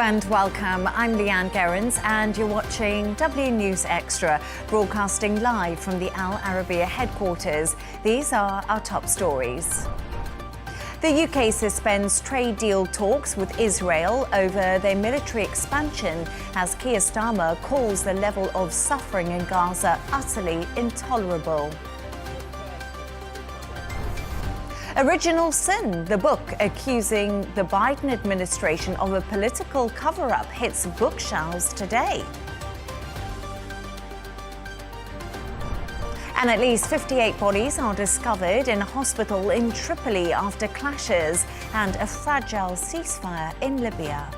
and welcome. I'm Leigh-Ann Gerrans and you're watching W News Extra, broadcasting live from the Al Arabiya headquarters. These are our top stories. The UK suspends trade deal talks with Israel over their military expansion as Keir Starmer calls the level of suffering in Gaza utterly intolerable. Original Sin, the book accusing the Biden administration of a political cover-up, hits bookshelves today. And at least 58 bodies are discovered in a hospital in Tripoli after clashes and a fragile ceasefire in Libya.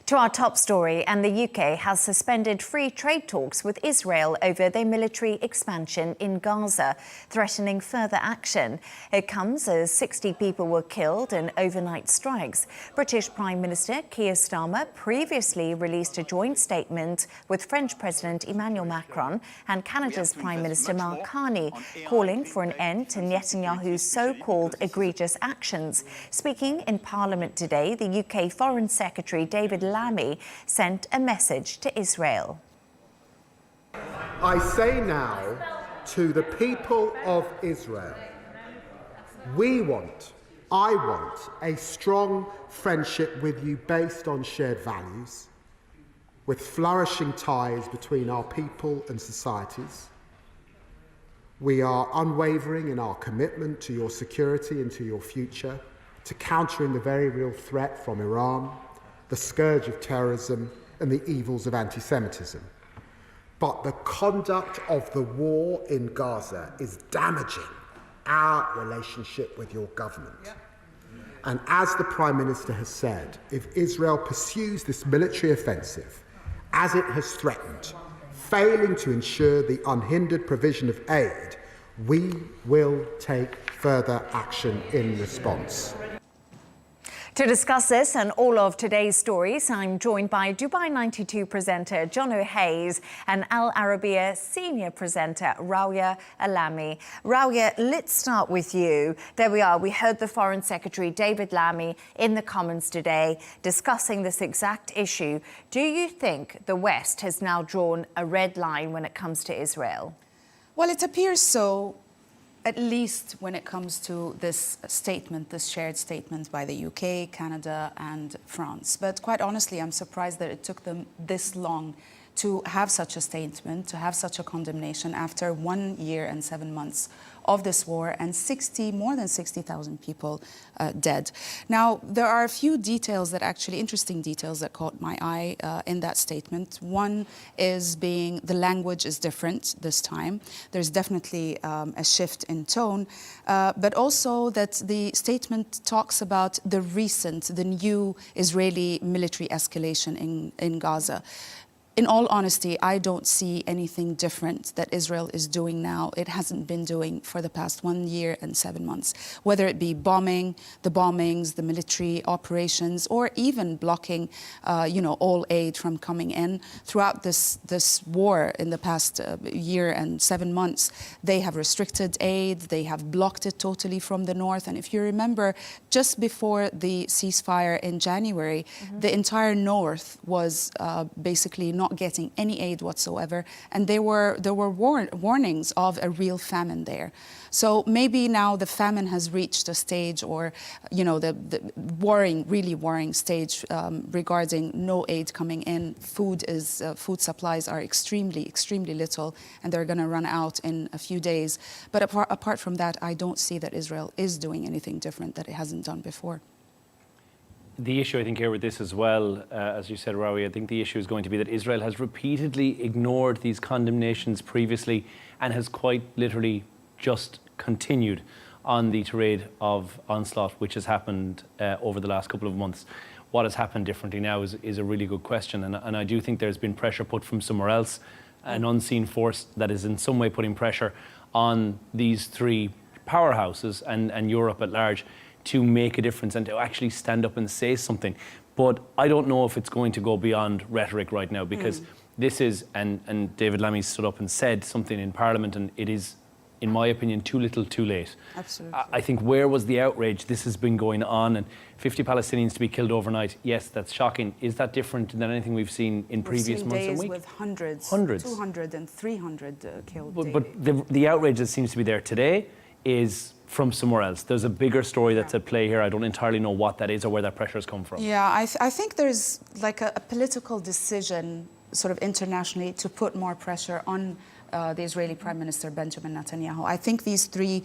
To our top story, and the UK has suspended free trade talks with Israel over their military expansion in Gaza, threatening further action. It comes as 60 people were killed in overnight strikes. British Prime Minister Keir Starmer previously released a joint statement with French President Emmanuel Macron and Canada's Prime Minister Mark Carney, calling for an end to Netanyahu's so-called egregious actions. Speaking in Parliament today, the UK Foreign Secretary David Lammy sent a message to Israel. I say now to the people of Israel, I want a strong friendship with you based on shared values, with flourishing ties between our people and societies. We are unwavering in our commitment to your security and to your future, to countering the very real threat from Iran, the scourge of terrorism and the evils of anti-Semitism. But the conduct of the war in Gaza is damaging our relationship with your government. And as the Prime Minister has said, if Israel pursues this military offensive, as it has threatened, failing to ensure the unhindered provision of aid, we will take further action in response. To discuss this and all of today's stories, I'm joined by Dubai 92 presenter Jono Hayes and Al Arabiya senior presenter Rawia Alami. Rawia, let's start with you. There we are. We heard the Foreign Secretary David Lammy in the Commons today discussing this exact issue. Do you think the West has now drawn a red line when it comes to Israel? Well, it appears so. At least when it comes to this statement, this shared statement by the UK, Canada and France. But quite honestly, I'm surprised that it took them this long to have such a statement, to have such a condemnation after 1 year and 7 months of this war and more than 60,000 people dead. Now, there are a few details interesting details that caught my eye in that statement. One is the language is different this time. There's definitely a shift in tone, but also that the statement talks about the new Israeli military escalation in Gaza. In all honesty, I don't see anything different that Israel is doing now. It hasn't been doing for the past 1 year and 7 months, whether it be the bombings, the military operations, or even blocking, all aid from coming in. Throughout this war in the past year and 7 months, they have restricted aid. They have blocked it totally from the north. And if you remember, just before the ceasefire in January, the entire north was basically not getting any aid whatsoever, and there were warnings of a real famine there. So maybe now the famine has reached a stage, or the really worrying stage regarding no aid coming in. Food supplies are extremely little, and they're going to run out in a few days. But apart from that, I don't see that Israel is doing anything different that it hasn't done before. The issue, I think, here with this as well, as you said, Rawia, I think the issue is going to be that Israel has repeatedly ignored these condemnations previously and has quite literally just continued on the tirade of onslaught which has happened over the last couple of months. What has happened differently now is a really good question, and I do think there's been pressure put from somewhere else, an unseen force that is in some way putting pressure on these three powerhouses and Europe at large to make a difference and to actually stand up and say something. But I don't know if it's going to go beyond rhetoric right now, because this is, and David Lammy stood up and said something in Parliament, and it is, in my opinion, too little, too late. Absolutely. I think where was the outrage? This has been going on, and 50 Palestinians to be killed overnight. Yes, that's shocking. Is that different than anything we've seen in previous months and weeks? With hundreds, 200 and 300 killed. But the outrage that seems to be there today is from somewhere else. There's a bigger story that's at play here. I don't entirely know what that is or where that pressure has come from. Yeah, I think there's like a political decision sort of internationally to put more pressure on the Israeli Prime Minister Benjamin Netanyahu. I think these three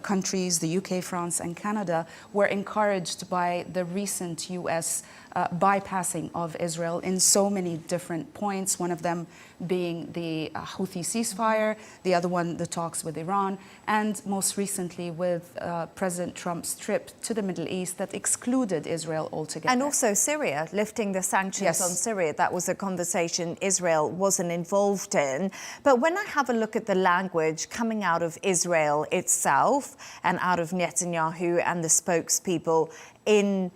countries, the UK, France and Canada, were encouraged by the recent US bypassing of Israel in so many different points, one of them being the Houthi ceasefire, the other one the talks with Iran, and most recently with President Trump's trip to the Middle East that excluded Israel altogether. And also Syria, lifting the sanctions on Syria. That was a conversation Israel wasn't involved in. But when I have a look at the language coming out of Israel itself and out of Netanyahu and the spokespeople in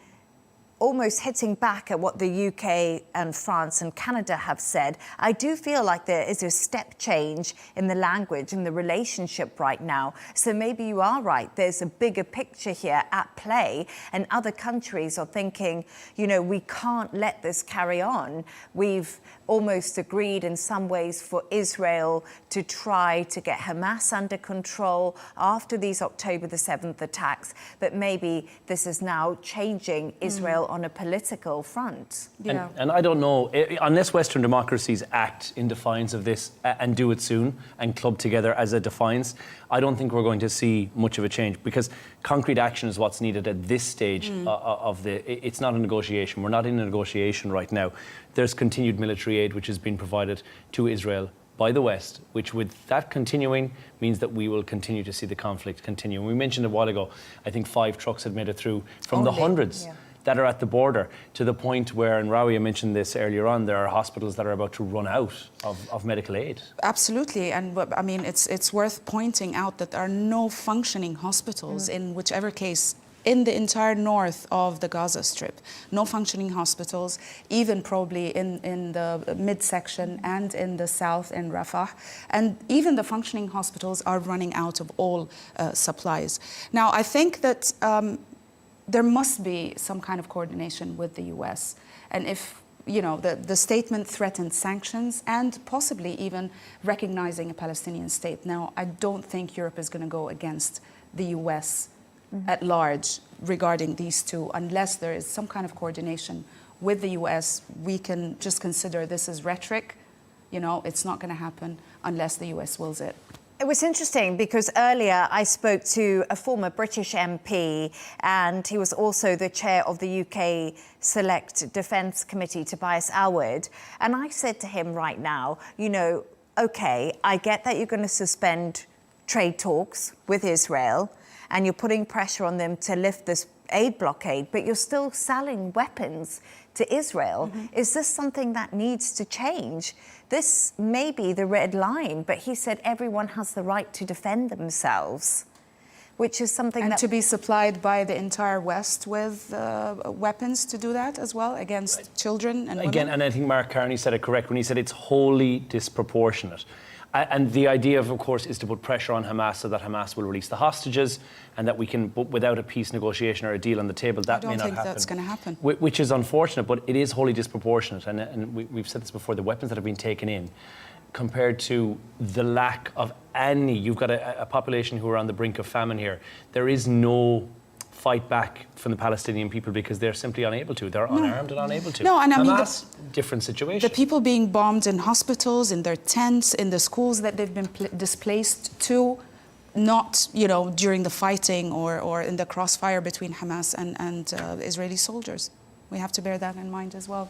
almost hitting back at what the UK and France and Canada have said, I do feel like there is a step change in the language and the relationship right now. So maybe you are right. There's a bigger picture here at play, and other countries are thinking, you know, we can't let this carry on. We've almost agreed in some ways for Israel to try to get Hamas under control after these October the 7th attacks, but maybe this is now changing Israel on a political front. Yeah. And I don't know, unless Western democracies act in defiance of this and do it soon and club together as a defiance, I don't think we're going to see much of a change, because concrete action is what's needed at this stage of it's not a negotiation. We're not in a negotiation right now. There's continued military aid which has been provided to Israel by the West, which with that continuing means that we will continue to see the conflict continue. And we mentioned a while ago, I think 5 trucks had made it through from the hundreds that are at the border, to the point where, and Rawia mentioned this earlier on, there are hospitals that are about to run out of medical aid. Absolutely, and I mean, it's worth pointing out that there are no functioning hospitals in whichever case in the entire north of the Gaza Strip. No functioning hospitals, even probably in the midsection and in the south in Rafah. And even the functioning hospitals are running out of all supplies. Now, I think that there must be some kind of coordination with the US. And if, you know, the statement threatened sanctions and possibly even recognizing a Palestinian state. Now, I don't think Europe is going to go against the US at large regarding these two, unless there is some kind of coordination with the US. We can just consider this as rhetoric. You know, it's not going to happen unless the US wills it. It was interesting because earlier I spoke to a former British MP, and he was also the chair of the UK Select Defence Committee, Tobias Alwood. And I said to him right now, you know, OK, I get that you're going to suspend trade talks with Israel and you're putting pressure on them to lift this aid blockade, but you're still selling weapons to Israel. Is this something that needs to change? This may be the red line, but he said everyone has the right to defend themselves, which is something and that... to be supplied by the entire West with weapons to do that as well against children and Again, women. and I think Mark Carney said it correct when he said it's wholly disproportionate. And the idea, of course, is to put pressure on Hamas so that Hamas will release the hostages, and that we can, but without a peace negotiation or a deal on the table, that may not happen. I don't think that's going to happen. Which is unfortunate, but it is wholly disproportionate. And we've said this before, the weapons that have been taken in, compared to the lack of any, you've got a population who are on the brink of famine here. There is no fight back from the Palestinian people because they're simply unable to. They're unarmed and unable to. No, and I mean, Hamas, different situation. The people being bombed in hospitals, in their tents, in the schools that they've been displaced to, not, you know, during the fighting or in the crossfire between Hamas and Israeli soldiers. We have to bear that in mind as well.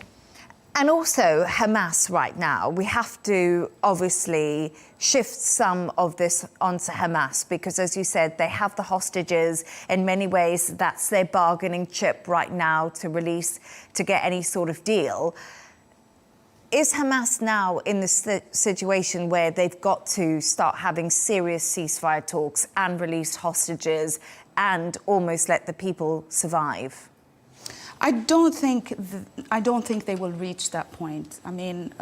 And also Hamas right now, we have to obviously shift some of this onto Hamas because, as you said, they have the hostages. In many ways, that's their bargaining chip right now to release, to get any sort of deal. Is Hamas now in this situation where they've got to start having serious ceasefire talks and release hostages and almost let the people survive? I don't think they will reach that point. I mean,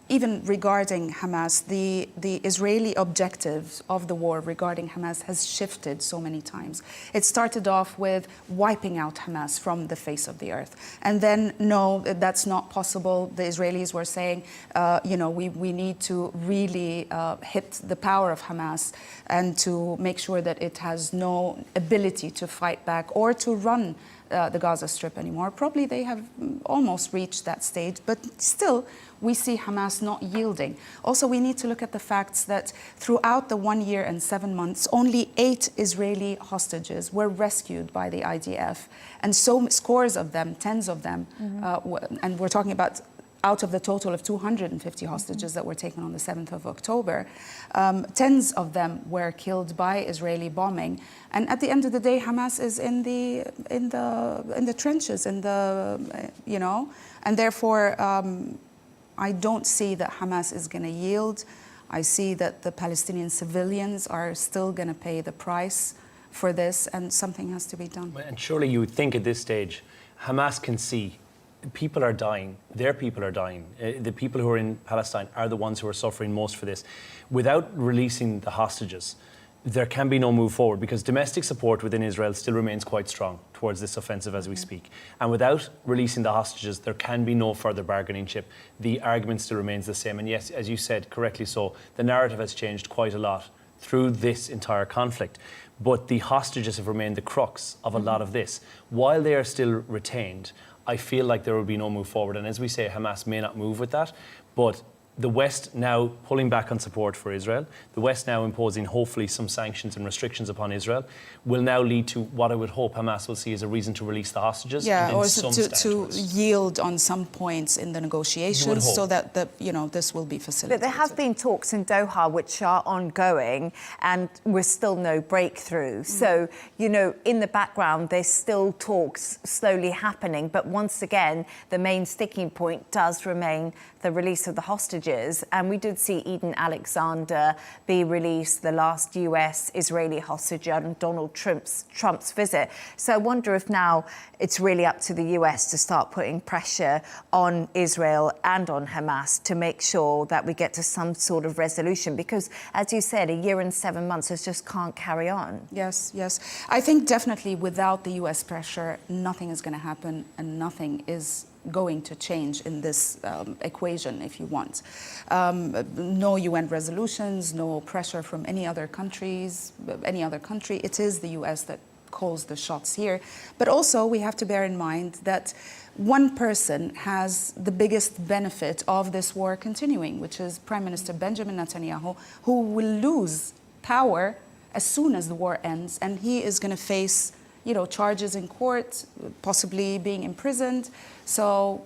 even regarding Hamas, the Israeli objectives of the war regarding Hamas has shifted so many times. It started off with wiping out Hamas from the face of the earth. And then, no, that's not possible. The Israelis were saying, we need to really hit the power of Hamas and to make sure that it has no ability to fight back or to run the Gaza Strip anymore. Probably they have almost reached that stage, but still we see Hamas not yielding. Also, we need to look at the facts that throughout the 1 year and 7 months, only 8 Israeli hostages were rescued by the IDF, and so scores of them, tens of them, and we're talking about out of the total of 250 hostages that were taken on the 7th of October, tens of them were killed by Israeli bombing. And at the end of the day, Hamas is in the trenches, and therefore I don't see that Hamas is going to yield. I see that the Palestinian civilians are still going to pay the price for this, and something has to be done. And surely you would think at this stage, Hamas can see people are dying, their people are dying. The people who are in Palestine are the ones who are suffering most for this. Without releasing the hostages, there can be no move forward, because domestic support within Israel still remains quite strong towards this offensive as we speak. And without releasing the hostages, there can be no further bargaining chip. The argument still remains the same. And yes, as you said, correctly so, the narrative has changed quite a lot through this entire conflict. But the hostages have remained the crux of a lot of this. While they are still retained, I feel like there will be no move forward. And as we say, Hamas may not move with that, but the West now pulling back on support for Israel, the West now imposing hopefully some sanctions and restrictions upon Israel, will now lead to what I would hope Hamas will see as a reason to release the hostages. Yeah, or to yield on some points in the negotiations so that this will be facilitated. But there have been talks in Doha which are ongoing, and we're still no breakthrough. So, in the background, there's still talks slowly happening. But once again, the main sticking point does remain the release of the hostages. And we did see Eden Alexander be released, the last US-Israeli hostage on Donald Trump's visit. So I wonder if now it's really up to the US to start putting pressure on Israel and on Hamas to make sure that we get to some sort of resolution. Because, as you said, 1 year and 7 months just can't carry on. Yes. I think definitely without the US pressure, nothing is going to happen, and nothing is going to change in this equation, if you want. No UN resolutions, no pressure from any other country. It is the US that calls the shots here. But also we have to bear in mind that one person has the biggest benefit of this war continuing, which is Prime Minister Benjamin Netanyahu, who will lose power as soon as the war ends, and he is going to face charges in court, possibly being imprisoned. So,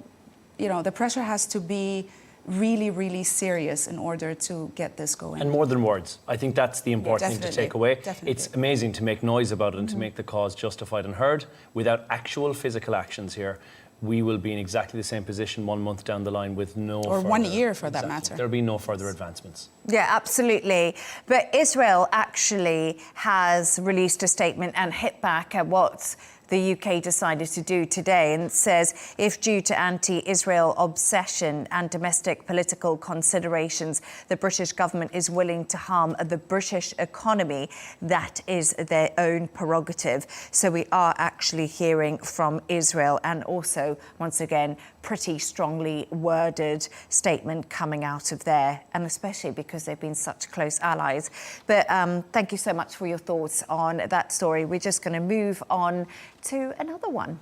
the pressure has to be really, really serious in order to get this going. And more than words. I think that's the important thing to take away. Definitely. It's amazing to make noise about it and to make the cause justified and heard. Without actual physical actions here, we will be in exactly the same position 1 month down the line with no or further, 1 year for that matter. There'll be no further advancements. Yeah, absolutely. But Israel actually has released a statement and hit back at what the UK decided to do today, and says if due to anti-Israel obsession and domestic political considerations, the British government is willing to harm the British economy, that is their own prerogative. So we are actually hearing from Israel, and also, once again, pretty strongly worded statement coming out of there, and especially because they've been such close allies. But thank you so much for your thoughts on that story. We're just going to move on to another one.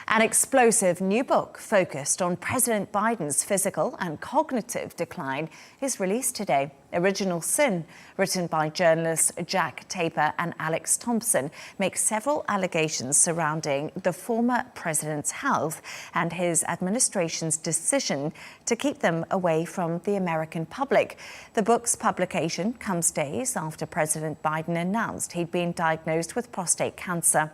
An explosive new book focused on President Biden's physical and cognitive decline is released today. Original Sin, written by journalists Jack Taper and Alex Thompson, makes several allegations surrounding the former president's health and his administration's decision to keep them away from the American public. The book's publication comes days after President Biden announced he'd been diagnosed with prostate cancer.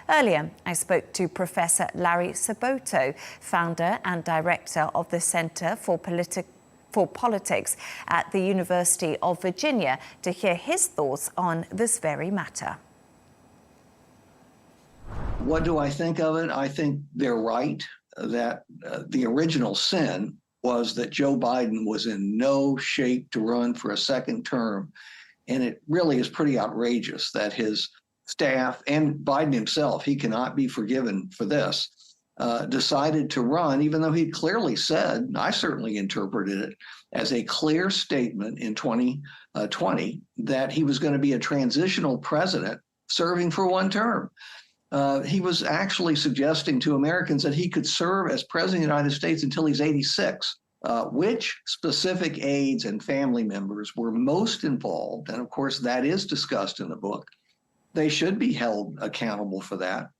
Earlier, I spoke to Professor Larry Saboto, founder and director of the Center for Politics at the University of Virginia, to hear his thoughts on this very matter. What do I think of it? I think they're right that the original sin was that Joe Biden was in no shape to run for a second term. And it really is pretty outrageous that his staff and Biden himself, he cannot be forgiven for this, decided to run, even though he clearly said, I certainly interpreted it as a clear statement in 2020 that he was going to be a transitional president serving for one term. He was actually suggesting to Americans that he could serve as president of the United States until he's 86. Which specific aides and family members were most involved, and of course that is discussed in the book. They should be held accountable for that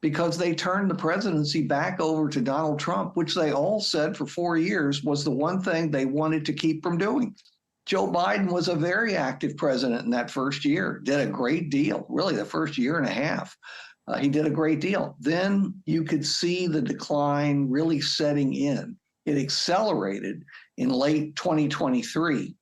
because they turned the presidency back over to Donald Trump, which they all said for 4 years was the one thing they wanted to keep from doing. Joe Biden was a very active president in that first year, did a great deal, really the first year and a half. He did a great deal. Then you could see the decline really setting in. It accelerated in late 2023,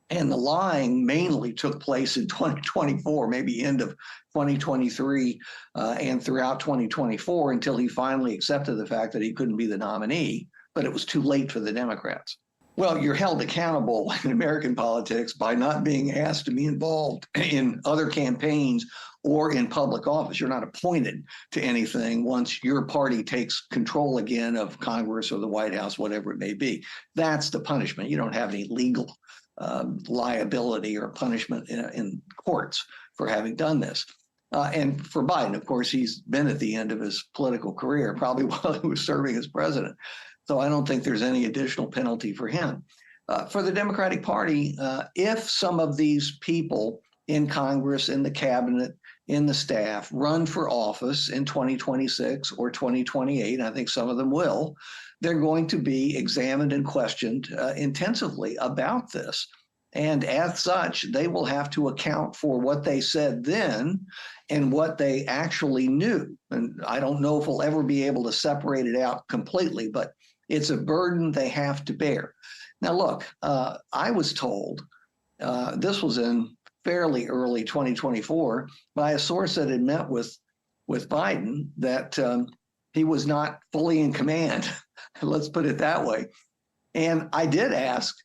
and the lying mainly took place in 2024, maybe end of 2023 and throughout 2024 until he finally accepted the fact that he couldn't be the nominee, but it was too late for the Democrats. Well, you're held accountable in American politics by not being asked to be involved in other campaigns or in public office. You're not appointed to anything once your party takes control again of Congress or the White House, whatever it may be. That's the punishment. You don't have any legal liability or punishment in courts for having done this. And for Biden, of course, he's been at the end of his political career, probably while he was serving as president. So I don't think there's any additional penalty for him. For the Democratic Party, if some of these people in Congress, in the cabinet, in the staff run for office in 2026 or 2028, I think some of them will, they're going to be examined and questioned intensively about this. And as such, they will have to account for what they said then and what they actually knew. And I don't know if we'll ever be able to separate it out completely, but it's a burden they have to bear. Now, look, I was told, this was in fairly early 2024, by a source that had met with Biden that he was not fully in command. Let's put it that way. And I did ask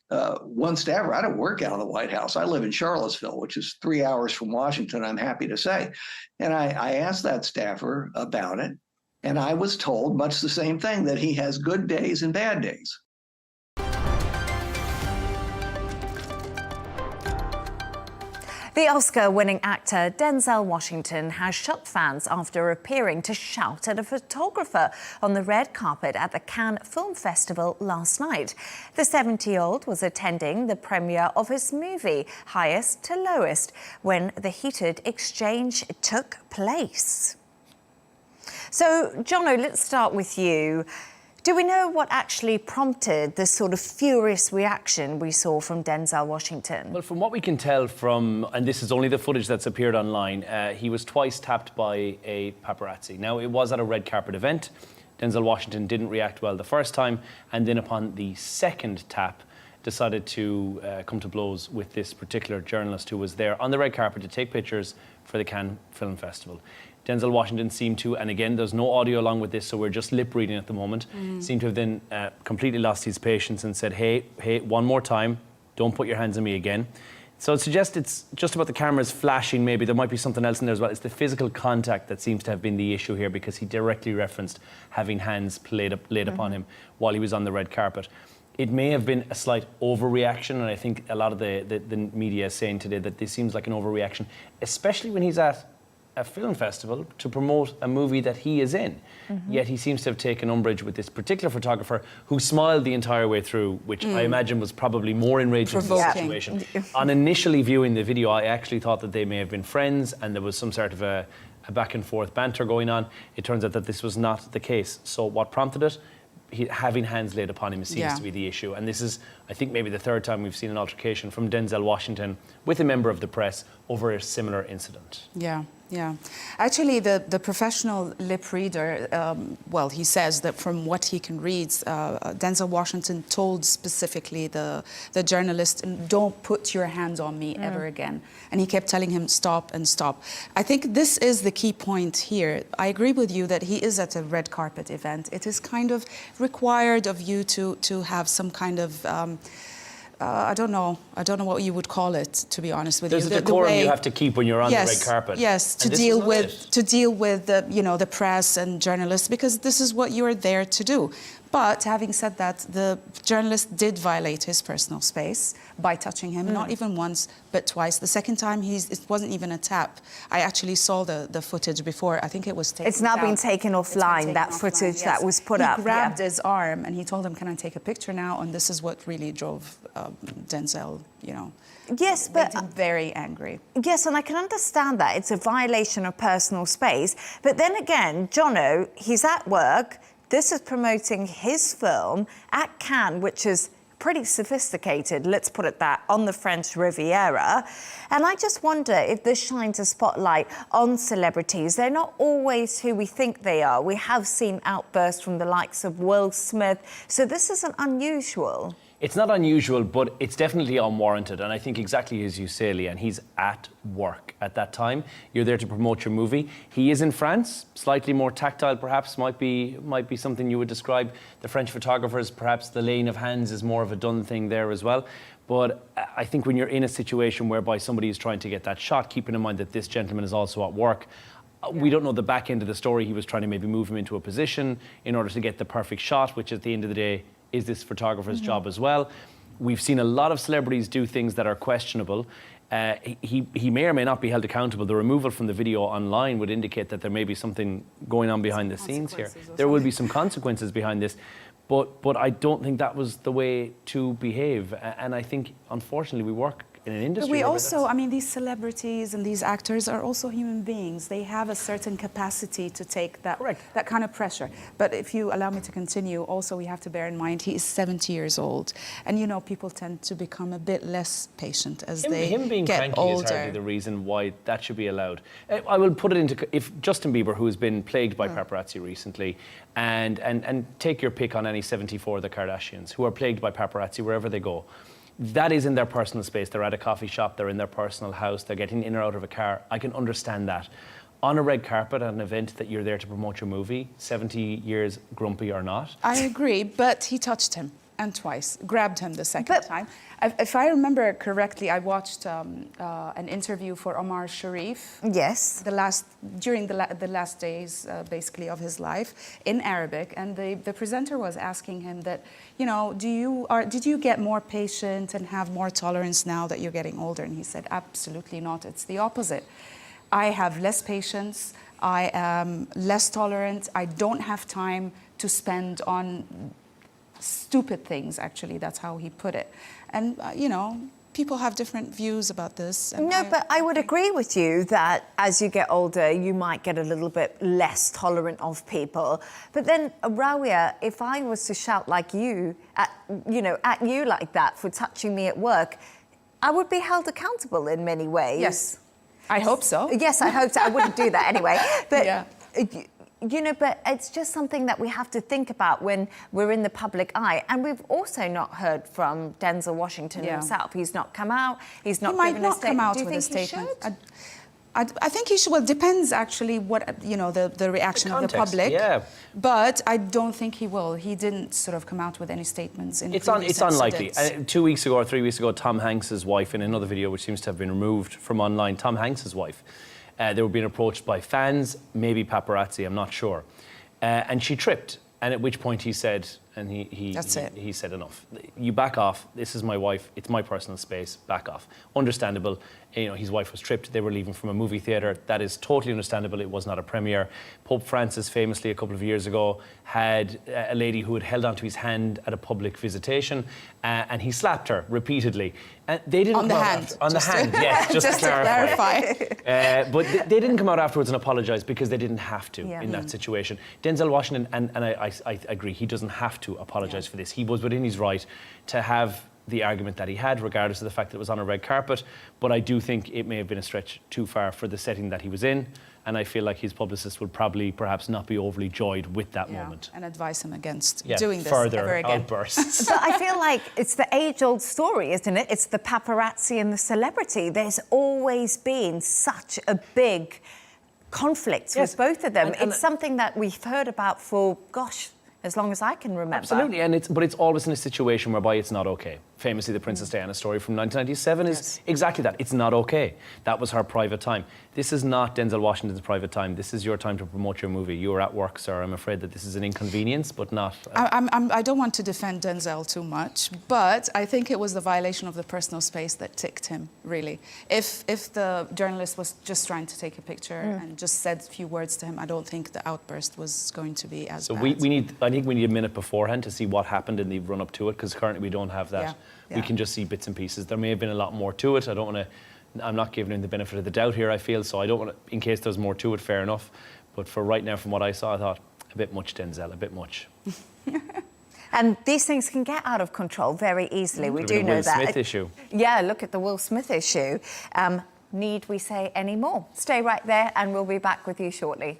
one staffer, I don't work out of the White House. I live in Charlottesville, which is 3 hours from Washington, I'm happy to say. And I asked that staffer about it. And I was told much the same thing, that he has good days and bad days. The Oscar-winning actor Denzel Washington has shocked fans after appearing to shout at a photographer on the red carpet at the Cannes Film Festival last night. The 70-year-old was attending the premiere of his movie, Highest to Lowest, when the heated exchange took place. So, Jono, let's start with you. Do we know what actually prompted this sort of furious reaction we saw from Denzel Washington? Well, from what we can tell from, and this is only the footage that's appeared online, he was twice tapped by a paparazzi. Now, it was at a red carpet event. Denzel Washington didn't react well the first time, and then upon the second tap, decided to come to blows with this particular journalist who was there on the red carpet to take pictures for the Cannes Film Festival. Denzel Washington seemed to, and again, there's no audio along with this, so we're just lip reading at the moment, seemed to have then completely lost his patience and said, hey, one more time, don't put your hands on me again. So it suggests it's just about the cameras flashing, maybe. There might be something else in there as well. It's the physical contact that seems to have been the issue here, because he directly referenced having hands laid upon him while he was on the red carpet. It may have been a slight overreaction, and I think a lot of the media is saying today that this seems like an overreaction, especially when he's at a film festival to promote a movie that he is in. Yet he seems to have taken umbrage with this particular photographer who smiled the entire way through, which I imagine was probably more enraging to the situation. On initially viewing the video, I actually thought that they may have been friends and there was some sort of a back and forth banter going on. It turns out that this was not the case. So what prompted it? Having hands laid upon him seems to be the issue. And this is, I think, maybe the third time we've seen an altercation from Denzel Washington with a member of the press over a similar incident. Yeah, Yeah, actually, the professional lip reader, well, he says that from what he can read, Denzel Washington told specifically the journalist, "Don't put your hand on me ever again," and he kept telling him, "Stop and stop." I think this is the key point here. I agree with you that he is at a red carpet event. It is kind of required of you to have some kind of. I don't know what you would call it, to be honest with you. There's a decorum you have to keep when you're on the red carpet. Yes, to deal with the press and journalists, because this is what you're there to do. But having said that, the journalist did violate his personal space by touching him, not even once, but twice. The second time, it wasn't even a tap. I actually saw the footage before. I think it was taken It's now down. been taken offline, that footage that was put up. He grabbed his arm and he told him, "Can I take a picture now?" And this is what really drove Denzel, Yes, but made him very angry. yes, and I can understand that. It's a violation of personal space. But then again, Jono, he's at work. This is promoting his film at Cannes, which is pretty sophisticated, let's put it that, on the French Riviera. And I just wonder if this shines a spotlight on celebrities. They're not always who we think they are. We have seen outbursts from the likes of Will Smith. So this isn't unusual. It's not unusual, but it's definitely unwarranted. And I think exactly as you say, Leigh-Ann, he's at work at that time. You're there to promote your movie. He is in France, slightly more tactile perhaps, might be something you would describe. The French photographers, perhaps the laying of hands is more of a done thing there as well. But I think when you're in a situation whereby somebody is trying to get that shot, keeping in mind that this gentleman is also at work, we don't know the back end of the story. He was trying to maybe move him into a position in order to get the perfect shot, which at the end of the day is this photographer's job as well. We've seen a lot of celebrities do things that are questionable. He may or may not be held accountable. The removal from the video online would indicate that there may be something going on behind the scenes here. There will be some consequences behind this. But I don't think that was the way to behave. And I think, unfortunately, we work in an industry. But we also, I mean, these celebrities and these actors are also human beings. They have a certain capacity to take that kind of pressure. But if you allow me to continue, also we have to bear in mind he is 70 years old. And, people tend to become a bit less patient as they him being get cranky older. is hardly the reason why that should be allowed. I will put it into, if Justin Bieber, who has been plagued by paparazzi recently, and take your pick on any 74 of the Kardashians, who are plagued by paparazzi wherever they go. That is in their personal space. They're at a coffee shop, they're in their personal house, they're getting in or out of a car. I can understand that. On a red carpet at an event that you're there to promote your movie, 70 years grumpy or not. I agree, but he touched him, and twice, grabbed him the second time. If I remember correctly, I watched an interview for Omar Sharif. Yes. During the last days, basically, of his life in Arabic, and the presenter was asking him that, did you get more patient and have more tolerance now that you're getting older? And he said, absolutely not. It's the opposite. I have less patience. I am less tolerant. I don't have time to spend on stupid things, actually. That's how he put it. And, people have different views about this. No, but I would agree with you that as you get older, you might get a little bit less tolerant of people. But then, Rawia, if I was to shout like you, at you like that for touching me at work, I would be held accountable in many ways. Yes, I hope so. Yes, I hope so. I wouldn't do that anyway. But yeah. But it's just something that we have to think about when we're in the public eye. And we've also not heard from Denzel Washington himself. He's not come out. He's not given a statement. He might not come out with a statement. I think he should. Well, it depends actually what the reaction of the public. Yeah. But I don't think he will. He didn't sort of come out with any statements. It's unlikely. 2 weeks ago or 3 weeks ago, Tom Hanks's wife, in another video which seems to have been removed from online, Tom Hanks's wife. They were being approached by fans, maybe paparazzi, I'm not sure. And she tripped. And at which point he said, and he said, enough. You back off. This is my wife. It's my personal space. Back off. Understandable. His wife was tripped. They were leaving from a movie theatre. That is totally understandable. It was not a premiere. Pope Francis famously a couple of years ago had a lady who had held onto his hand at a public visitation, and he slapped her repeatedly. And they didn't on the hand. On the hand, yes, just to clarify. But they didn't come out afterwards and apologise because they didn't have to in that situation. Denzel Washington, and I agree, he doesn't have to apologise for this. He was within his right to have the argument that he had, regardless of the fact that it was on a red carpet. But I do think it may have been a stretch too far for the setting that he was in. And I feel like his publicist would probably perhaps not be overly joyed with that moment. And advise him against doing this further ever again. outbursts. But I feel like it's the age-old story, isn't it? It's the paparazzi and the celebrity. There's always been such a big conflict with both of them. And it's something that we've heard about for, gosh, as long as I can remember. Absolutely, but it's always in a situation whereby it's not okay. Famously, the Princess Diana story from 1997 is exactly that. It's not okay. That was her private time. This is not Denzel Washington's private time. This is your time to promote your movie. You are at work, sir. I'm afraid that this is an inconvenience, but not... I don't want to defend Denzel too much, but I think it was the violation of the personal space that ticked him, really. If the journalist was just trying to take a picture and just said a few words to him, I don't think the outburst was going to be as bad. I think we need a minute beforehand to see what happened in the run-up to it, because currently we don't have that. We can just see bits and pieces. There may have been a lot more to it. I'm not giving him the benefit of the doubt here, I feel, so I don't want to, in case there's more to it, fair enough. But for right now, from what I saw, I thought, a bit much, Denzel, a bit much. And these things can get out of control very easily. We do know that. Will Smith issue. Yeah, look at the Will Smith issue. Need we say any more? Stay right there and we'll be back with you shortly.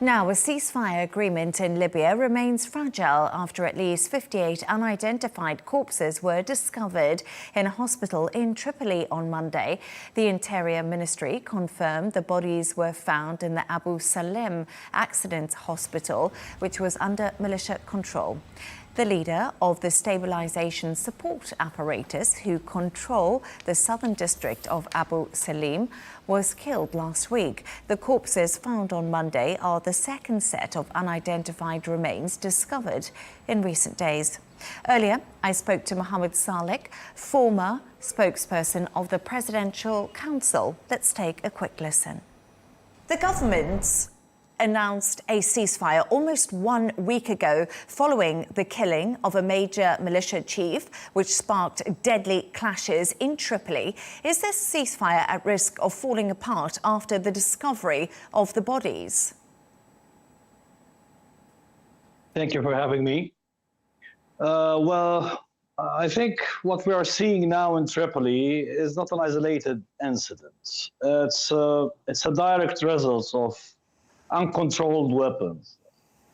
Now, a ceasefire agreement in Libya remains fragile after at least 58 unidentified corpses were discovered in a hospital in Tripoli on Monday. The Interior Ministry confirmed the bodies were found in the Abu Salim Accident Hospital, which was under militia control. The leader of the stabilisation support apparatus who control the southern district of Abu Salim was killed last week. The corpses found on Monday are the second set of unidentified remains discovered in recent days. Earlier, I spoke to Mohammed Saleh, former spokesperson of the Presidential Council. Let's take a quick listen. The government's announced a ceasefire almost 1 week ago following the killing of a major militia chief, which sparked deadly clashes in Tripoli. Is this ceasefire at risk of falling apart after the discovery of the bodies? Thank you for having me. Well, I think what we are seeing now in Tripoli is not an isolated incident. It's a direct result of uncontrolled weapons,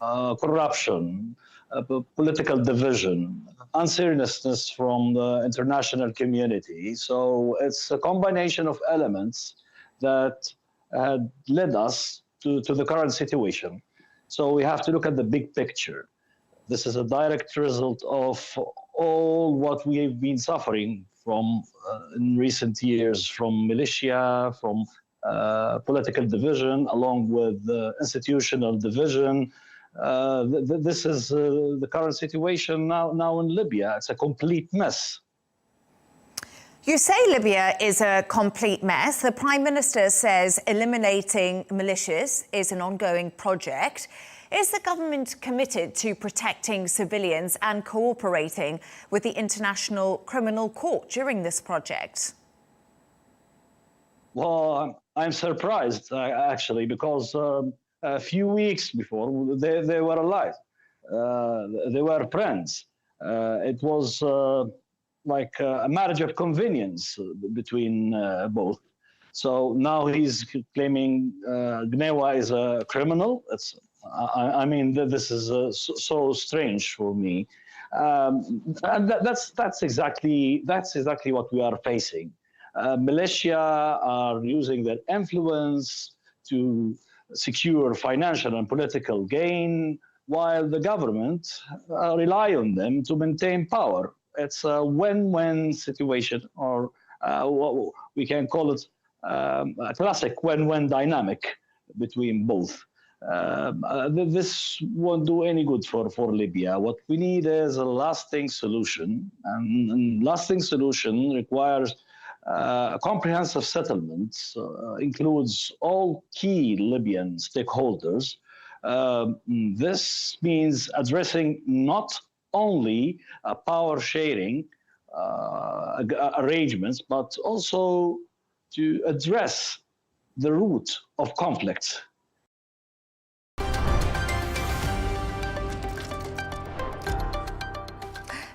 corruption, political division, unseriousness from the international community. So it's a combination of elements that had led us to the current situation. So we have to look at the big picture. This is a direct result of all what we have been suffering from in recent years, from militia, from political division, along with institutional division. This is the current situation now in Libya. It's a complete mess. You say Libya is a complete mess. The Prime Minister says eliminating militias is an ongoing project. Is the government committed to protecting civilians and cooperating with the International Criminal Court during this project? Well, I'm surprised, actually, because a few weeks before, they were alive. They were friends. It was like a marriage of convenience between both. So now he's claiming Gnewa is a criminal. I mean, this is so strange for me. And that's exactly what we are facing. Militia are using their influence to secure financial and political gain, while the government rely on them to maintain power. It's a win-win situation, or what we can call it a classic win-win dynamic between both. This won't do any good for Libya. What we need is a lasting solution, and lasting solution requires a comprehensive settlement, includes all key Libyan stakeholders. This means addressing not only power sharing arrangements, but also to address the root of conflict.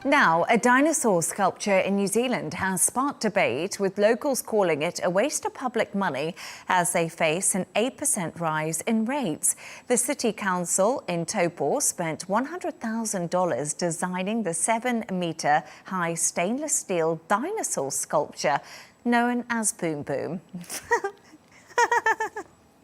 Now, a dinosaur sculpture in New Zealand has sparked debate, with locals calling it a waste of public money as they face an 8% rise in rates. The City Council in Taupo spent $100,000 designing the 7-metre high stainless steel dinosaur sculpture known as Boom Boom.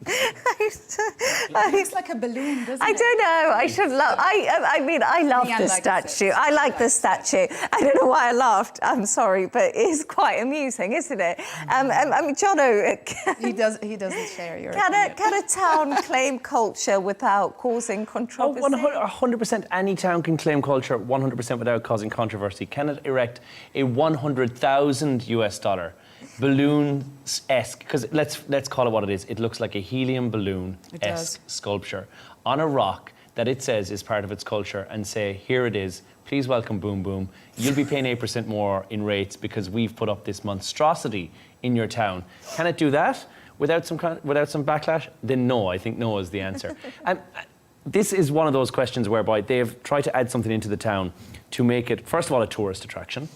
It looks like a balloon, doesn't it? I don't know. I should love. I mean, I love the statue. I like the statue. I don't know why I laughed. I'm sorry, but it's quite amusing, isn't it? I mean, Jono. He doesn't share your. Can a town claim culture without causing controversy? 100%. Any town can claim culture 100% without causing controversy. Can it erect a $100,000 balloon-esque, because let's call it what it is. It looks like a helium balloon-esque sculpture on a rock that it says is part of its culture, and say, here it is, please welcome Boom Boom. You'll be paying 8% more in rates because we've put up this monstrosity in your town. Can it do that without some backlash? Then no, I think no is the answer. And this is one of those questions whereby they've tried to add something into the town to make it, first of all, a tourist attraction.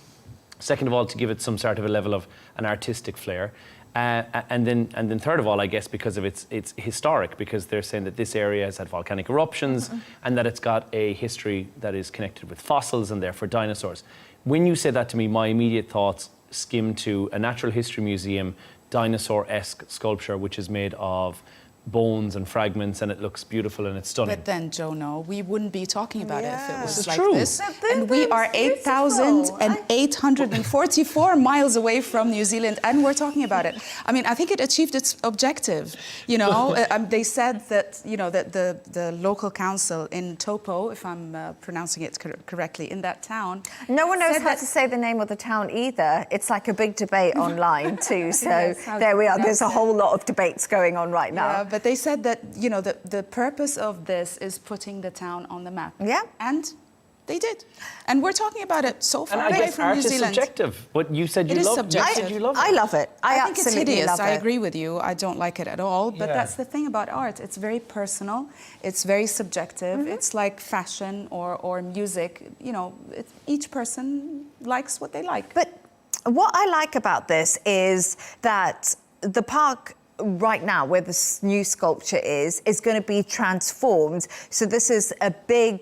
Second of all, to give it some sort of a level of an artistic flair. And then third of all, I guess, because of it's historic, because they're saying that this area has had volcanic eruptions and that it's got a history that is connected with fossils and therefore dinosaurs. When you say that to me, my immediate thoughts skim to a natural history museum dinosaur-esque sculpture, which is made of bones and fragments, and it looks beautiful and it's stunning. But then, Jono, we wouldn't be talking about it if it was like true. this. And we are 8,844 miles away from New Zealand, and we're talking about it. I mean, I think it achieved its objective. You know, they said that, you know, that the local council in Taupo, if I'm pronouncing it correctly, in that town. No one knows how to say the name of the town either. It's like a big debate online too. So Yes, there we are. There's a whole lot of debates going on right now. Yeah, but they said that, you know, the purpose of this is putting the town on the map. Yeah. And they did. And we're talking about it so far And I away guess from art New is Zealand. subjective, but you said you It is love subjective. you love it. I love it. I think it's absolutely hideous. love I it. agree with you. I don't like it at all. But Yeah. that's the thing about art. It's very personal. It's very subjective. It's like fashion or music. You know, each person likes what they like. But what I like about this is that the park right now, where this new sculpture is going to be transformed. So this is a big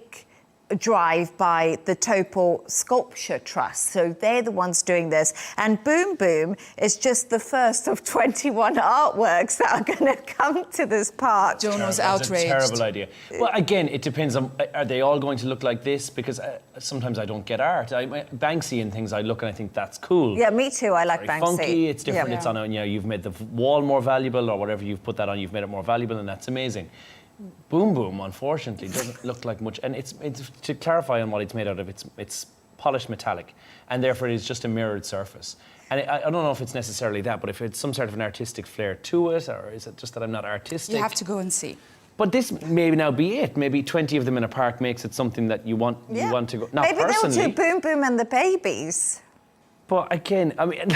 drive by the Taupo Sculpture Trust. So they're the ones doing this. And Boom Boom is just the first of 21 artworks that are going to come to this park. Jono's That's outraged. a terrible idea. Well, again, it depends on, are they all going to look like this? Because sometimes I don't get art. Banksy and things, I look and I think that's cool. Yeah, me too. I like Very Banksy. funky, it's different. Yeah. It's on a, you know, you've made the wall more valuable, or whatever you've put that on, you've made it more valuable, and that's amazing. Boom Boom, unfortunately, doesn't look like much. And it's to clarify on what it's made out of, it's polished metallic, and therefore it is just a mirrored surface. And I don't know if it's necessarily that, but if it's some sort of an artistic flair to it, or is it just that I'm not artistic? You have to go and see. But this may now be it. Maybe 20 of them in a park makes it something that you want to go. Not Maybe personally. they'll do Boom Boom and the Babies. But again, I mean,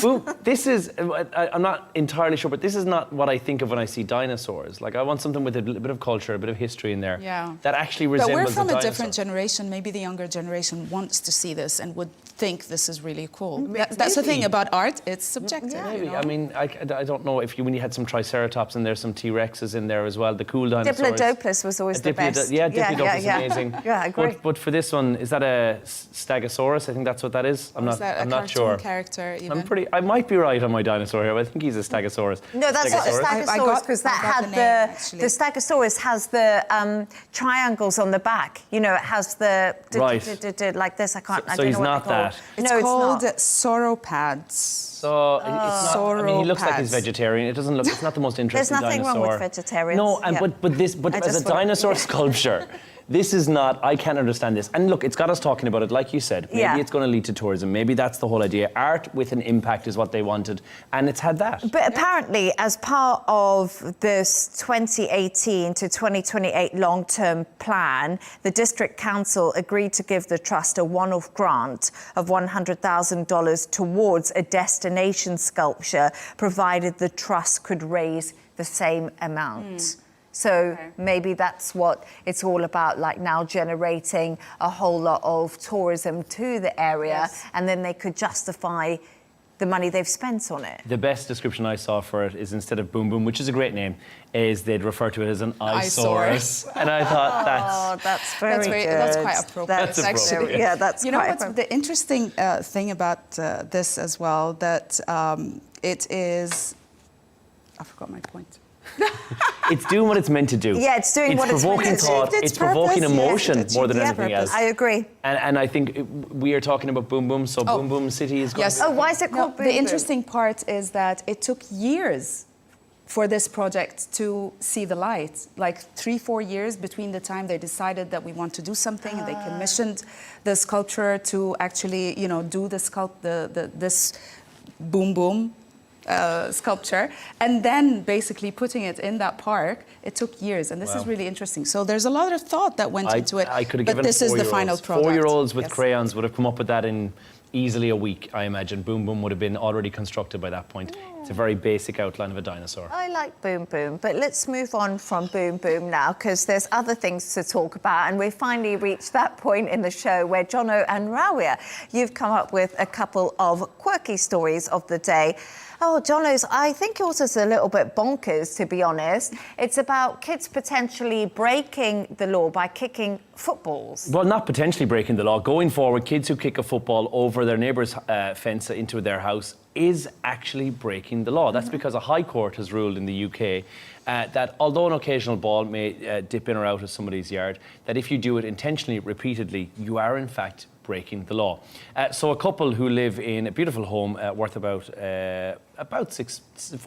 boom, this is, I'm not entirely sure, but this is not what I think of when I see dinosaurs. Like, I want something with a bit of culture, a bit of history in there that actually resembles a But we're from a dinosaur. different generation. Maybe the younger generation wants to see this and would think this is really cool. That's the thing about art. It's subjective. Maybe. You know? I mean, I don't know if when you had some Triceratops in there, some T-Rexes in there as well, the cool dinosaurs. Diplodocus was always the best. Yeah, Diplodocus is amazing. Yeah, I agree. But for this one, is that a Stegosaurus? I think that's what that is. I'm not sure. Character even? I might be right on my dinosaur here, but I think he's a Stegosaurus. No, that's not a Stegosaurus, because that had the Stegosaurus has the triangles on the back. You know, it has the like this. I don't So know he's what not they're called. that. It's called sauropods. So it's not. I mean, he looks like he's vegetarian. It doesn't look. It's not the most interesting There's nothing dinosaur. wrong with vegetarians. No, but as a dinosaur sculpture. This is not, I can't understand this. And look, it's got us talking about it, like you said. Maybe it's going to lead to tourism. Maybe that's the whole idea. Art with an impact is what they wanted, and it's had that. But apparently, as part of this 2018 to 2028 long-term plan, the District Council agreed to give the Trust a one-off grant of $100,000 towards a destination sculpture, provided the Trust could raise the same amount. So maybe that's what it's all about, like now generating a whole lot of tourism to the area, and then they could justify the money they've spent on it. The best description I saw for it is, instead of Boom Boom, which is a great name, is they'd refer to it as an eyesore. And I thought that's very good. That's quite appropriate. That's appropriate. Yeah, that's you know quite what's the interesting thing about this as well, that it is, I forgot my point. It's doing what it's meant to do. Yeah, it's doing what it's meant to do. It's provoking thought, it's provoking emotion more than anything else. I agree. And I think we are talking about Boom Boom, so Boom Boom City is going to be... Oh, why is it called Boom Boom? The interesting part is that it took years for this project to see the light, like 3-4 years between the time they decided that we want to do something and they commissioned the sculpture to actually, do this Boom Boom sculpture, and then basically putting it in that park. It took years, and this is really interesting. So there's a lot of thought that went into it. I could have but given this is the final product. 4-year-olds with crayons would have come up with that in easily a week, I imagine. Boom Boom would have been already constructed by that point. It's a very basic outline of a dinosaur. I like Boom Boom, but let's move on from Boom Boom now, because there's other things to talk about, and we've finally reached that point in the show where Jono and Rawia, you've come up with a couple of quirky stories of the day. Oh, Jono's, I think yours is a little bit bonkers, to be honest. It's about kids potentially breaking the law by kicking footballs. Well, not potentially breaking the law. Going forward, kids who kick a football over their neighbour's fence into their house is actually breaking the law. That's because a high court has ruled in the UK that although an occasional ball may dip in or out of somebody's yard, that if you do it intentionally, repeatedly, you are in fact breaking the law. So a couple who live in a beautiful home worth about 4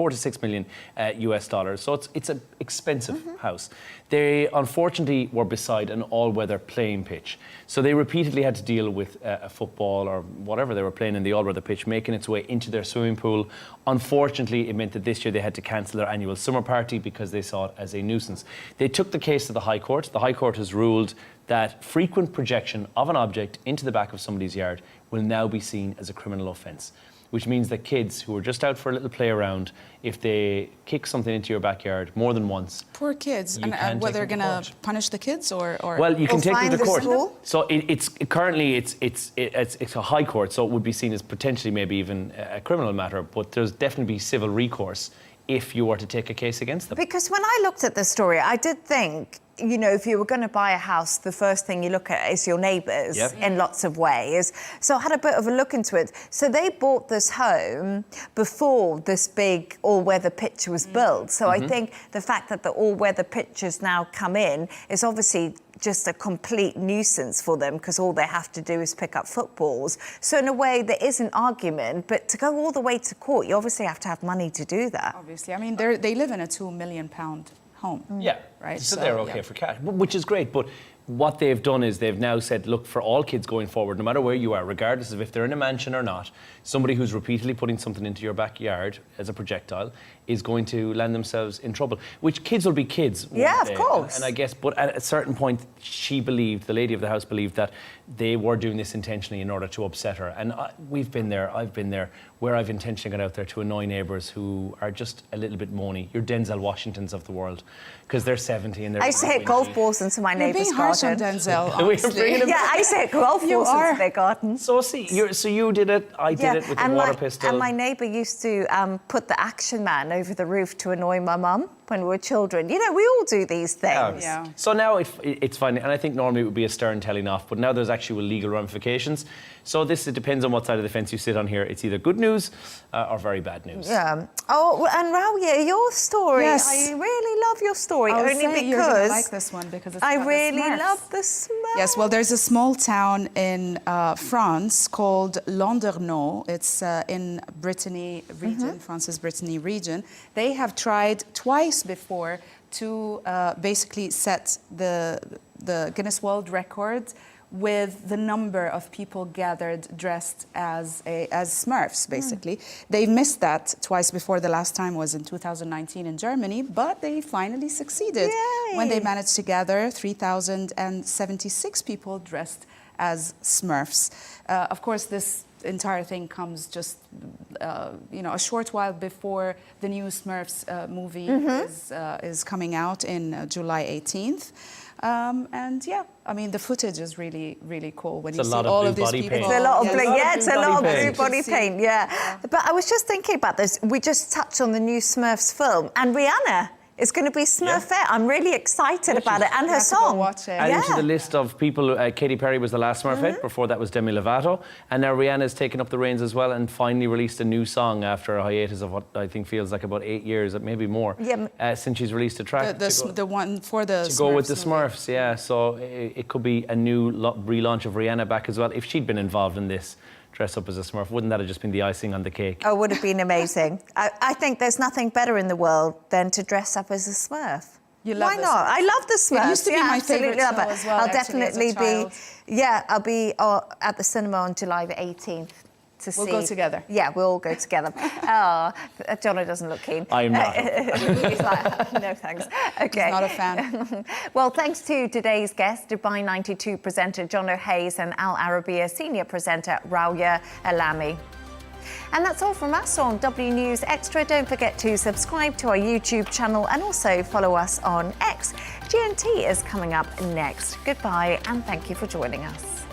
to 6 million US dollars. So it's an expensive house. They unfortunately were beside an all-weather playing pitch. So they repeatedly had to deal with a football or whatever they were playing in the all-weather pitch making its way into their swimming pool. Unfortunately, it meant that this year they had to cancel their annual summer party because they saw it as a nuisance. They took the case to the High Court. The High Court has ruled that frequent projection of an object into the back of somebody's yard will now be seen as a criminal offence, which means that kids who are just out for a little play around, if they kick something into your backyard more than once... Poor kids. And whether they're going to punish the kids or... Well, you can take them to court. School? So it's currently a high court, so it would be seen as potentially maybe even a criminal matter, but there's definitely civil recourse if you were to take a case against them. Because when I looked at the story, I did think, if you were going to buy a house, the first thing you look at is your neighbours in lots of ways. So I had a bit of a look into it. So they bought this home before this big all-weather pitch was built. So I think the fact that the all-weather pitch has now come in is obviously just a complete nuisance for them because all they have to do is pick up footballs. So in a way, there is an argument, but to go all the way to court, you obviously have to have money to do that. Obviously. I mean, they live in a £2 million home. Yeah, right. So they're okay for cash, which is great. But what they've done is they've now said, look, for all kids going forward, no matter where you are, regardless of if they're in a mansion or not, somebody who's repeatedly putting something into your backyard as a projectile is going to land themselves in trouble. Which kids will be kids. Yeah, of course. And I guess, but at a certain point, she believed, the lady of the house believed that they were doing this intentionally in order to upset her. And we've been there, I've been there, where I've intentionally gone out there to annoy neighbours who are just a little bit moany. You're Denzel Washingtons of the world, because they're 70 and they're... I used to hit golf balls into my neighbour's You're being harsh garden. on Denzel, honestly. Yeah, I used to hit golf balls into their garden. So you did it, I did it with the water pistol. And my neighbour used to put the Action Man over the roof to annoy my mum when we were children. We all do these things. Yeah. So now it's fine, and I think normally it would be a stern telling off, but now there's actual legal ramifications. So it depends on what side of the fence you sit on here. It's either good news or very bad news. Yeah. Oh, and Rawia, your story. Yes. I really love your story, I was only saying you're gonna because like this one because it's I about the really Smurfs. love the Smurfs. Yes, well, there's a small town in France called Landerneau. It's in Brittany region, France's Brittany region. They have tried twice before to basically set the Guinness World Record with the number of people gathered dressed as Smurfs, basically. They missed that twice before. The last time was in 2019 in Germany, but they finally succeeded. Yay. When they managed to gather 3,076 people dressed as Smurfs. Of course, this entire thing comes just, a short while before the new Smurfs movie is coming out in July 18th. And yeah, I mean, the footage is really, really cool when you see all of these people. It's a lot of blue, it's a lot of blue paint. body paint, yeah. But I was just thinking about this. We just touched on the new Smurfs film, and Rihanna is going to be Smurfette. I'm really excited about it, and her song. Watch it. Adding to the list of people, Katy Perry was the last Smurfette. Before that was Demi Lovato. And now Rihanna's taken up the reins as well and finally released a new song after a hiatus of what I think feels like about 8 years, maybe more, since she's released a track. The one for the to go with the Smurfs, yeah. So it could be a new relaunch of Rihanna back as well. If she'd been involved in this, dress up as a Smurf, wouldn't that have just been the icing on the cake? Oh, would have been amazing. I think there's nothing better in the world than to dress up as a Smurf. You love Why not? I love the Smurfs. It used to be my favourite show as well. I'll definitely be. Yeah, I'll be at the cinema on July the 18th. We'll go together. Yeah, we'll all go together. Oh, Jono doesn't look keen. I'm not. He's like, no thanks. Okay. He's not a fan. Well, thanks to today's guests, Dubai 92 presenter Jono Hayes and Al Arabiya senior presenter Rawia Alami. And that's all from us on W News Extra. Don't forget to subscribe to our YouTube channel and also follow us on X. GNT is coming up next. Goodbye and thank you for joining us.